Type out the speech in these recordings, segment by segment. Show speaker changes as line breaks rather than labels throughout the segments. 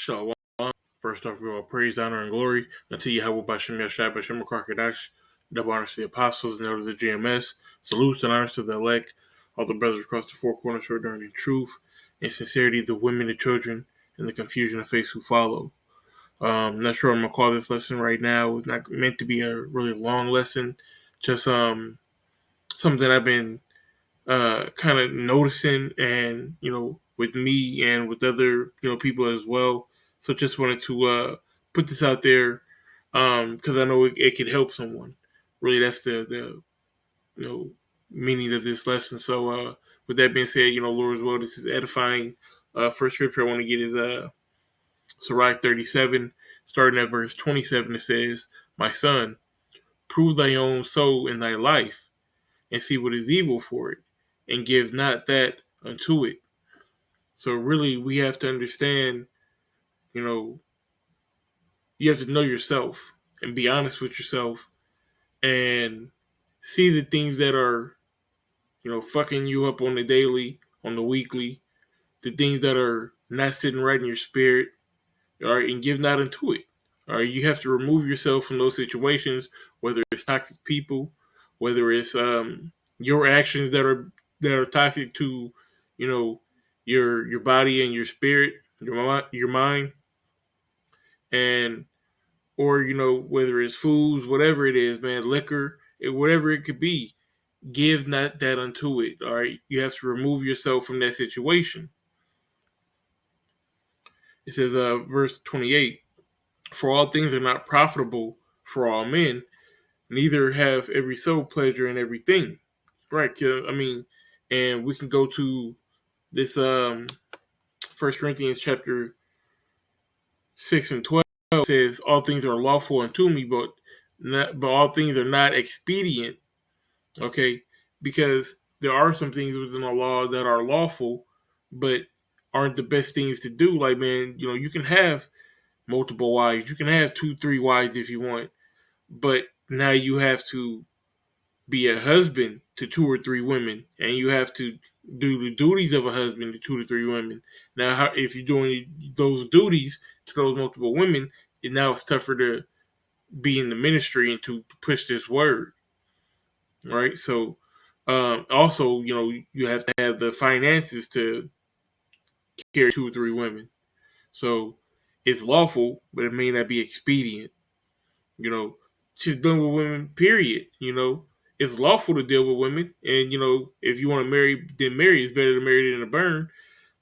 Shalom. First off, we all praise, honor, and glory unto Yahweh Bashem Yashai Bashem Kadash, double honors to the apostles and elders of the GMS. Salutes and honors to the elect, all the brothers across the four corners who are learning in truth and sincerity, the women, the children, and the confusion of faith who follow. I'm not sure I'm going to call this lesson right now. It's not meant to be a really long lesson, just something I've been kind of noticing, and with me and with other people as well. So just wanted to put this out there because I know it could help someone. Really, that's the meaning of this lesson. So with that being said, Lord, as well, this is edifying. First scripture I want to get is Sirach 37, starting at verse 27. It says, "My son, prove thy own soul in thy life, and see what is evil for it, and give not that unto it." So really, we have to understand, you have to know yourself and be honest with yourself and see the things that are, fucking you up on the daily, on the weekly, the things that are not sitting right in your spirit, all right, and give not unto it. All right, you have to remove yourself from those situations, whether it's toxic people, whether it's your actions that are toxic to, your body and your spirit, your mind, and or whether it's foods, whatever it is, man, liquor, whatever it could be, give not that unto it. All right, you have to remove yourself from that situation. It says, verse 28. For all things are not profitable for all men, neither have every soul pleasure in everything. Right. And we can go to this 1 Corinthians chapter 6 and 12. It says, all things are lawful unto me, but all things are not expedient. Okay. Because there are some things within the law that are lawful, but aren't the best things to do. Like, man, you can have multiple wives. You can have 2, 3 wives if you want, but now you have to be a husband to 2 or 3 women, and you have to do the duties of a husband to 2 to 3 women. Now, if you're doing those duties to those multiple women, now it's tougher to be in the ministry and to push this word, right? So, also, you have to have the finances to carry 2 or 3 women. So, it's lawful, but it may not be expedient. She's done with women, period. It's lawful to deal with women. And, if you want to marry, then marry. It's better to marry than to burn.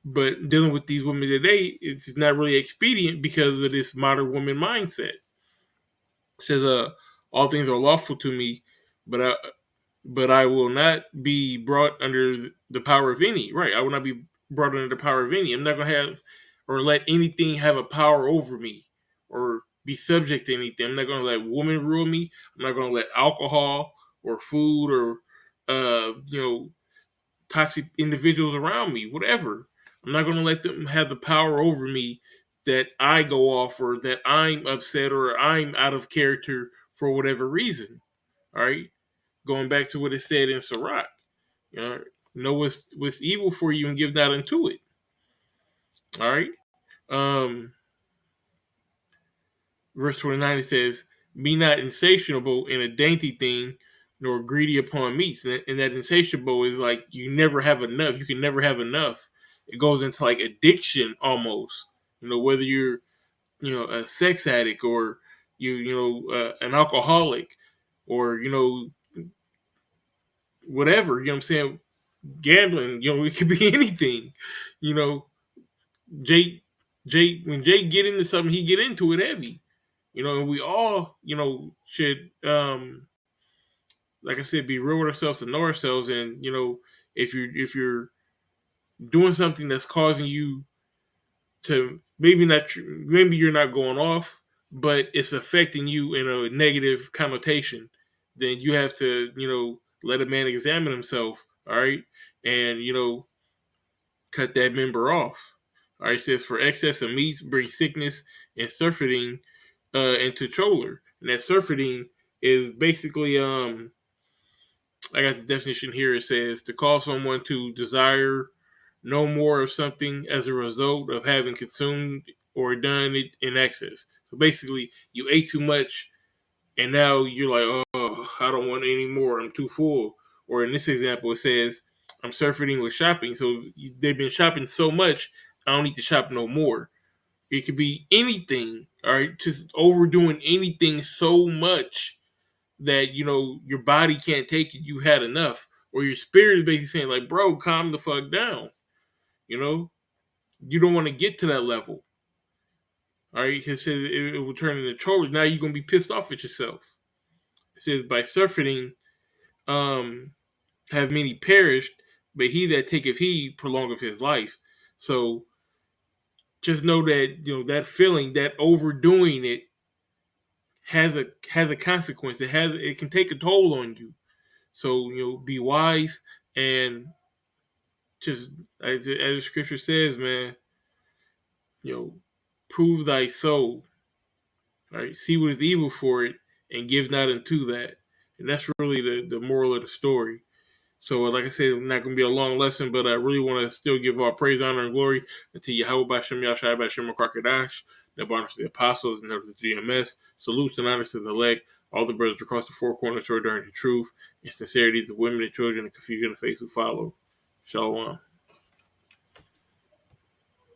But dealing with these women today, it's not really expedient because of this modern woman mindset. It says, all things are lawful to me, but I will not be brought under the power of any. Right. I will not be brought under the power of any. I'm not going to have or let anything have a power over me or be subject to anything. I'm not going to let women rule me. I'm not going to let alcohol or food or, toxic individuals around me, whatever. I'm not going to let them have the power over me that I go off or that I'm upset or I'm out of character for whatever reason. All right. Going back to what it said in Sirach, know what's evil for you and give not unto it. All right. Um, verse 29, it says, be not insatiable in a dainty thing, nor greedy upon meats. And that insatiable is like you never have enough. You can never have enough. It goes into like addiction almost. Whether you're, a sex addict or an alcoholic or, whatever, what I'm saying? Gambling, it could be anything. You know, Jake, when Jake get into something, he get into it heavy. And we all, should, like I said, be real with ourselves and know ourselves. And if you're doing something that's causing you to maybe you're not going off, but it's affecting you in a negative connotation, then you have to, let a man examine himself. All right, and cut that member off. All right, it says for excess of meats bring sickness and surfeiting into choler. And that surfeiting is basically I got the definition here. It says to cause someone to desire no more of something as a result of having consumed or done it in excess. So basically, you ate too much, and now you're like, oh, I don't want any more. I'm too full. Or in this example, it says, I'm surfeiting with shopping. So they've been shopping so much, I don't need to shop no more. It could be anything, all right? Just overdoing anything so much that, your body can't take it. You had enough. Or your spirit is basically saying, like, bro, calm the fuck down. You don't want to get to that level. All right? Because it will turn into trolling. Now you're going to be pissed off at yourself. It says, by surfeiting, have many perished, but he that taketh heed prolongeth his life. So just know that that feeling, that overdoing it, has a consequence. It can take a toll on you. So be wise, and just as the scripture says, man, prove thy soul. All right, see what is evil for it, and give not unto that. And that's really the moral of the story. So, like I said, not going to be a long lesson, but I really want to still give all praise, honor, and glory to Yahweh Bashem Yahshai Bashem Krakadash, the honors to the apostles and to the GMS. Salutes and honors to the elect, all the brothers across the four corners who are during the truth, and sincerity to the women and children and confusion of faith who follow. Shalom.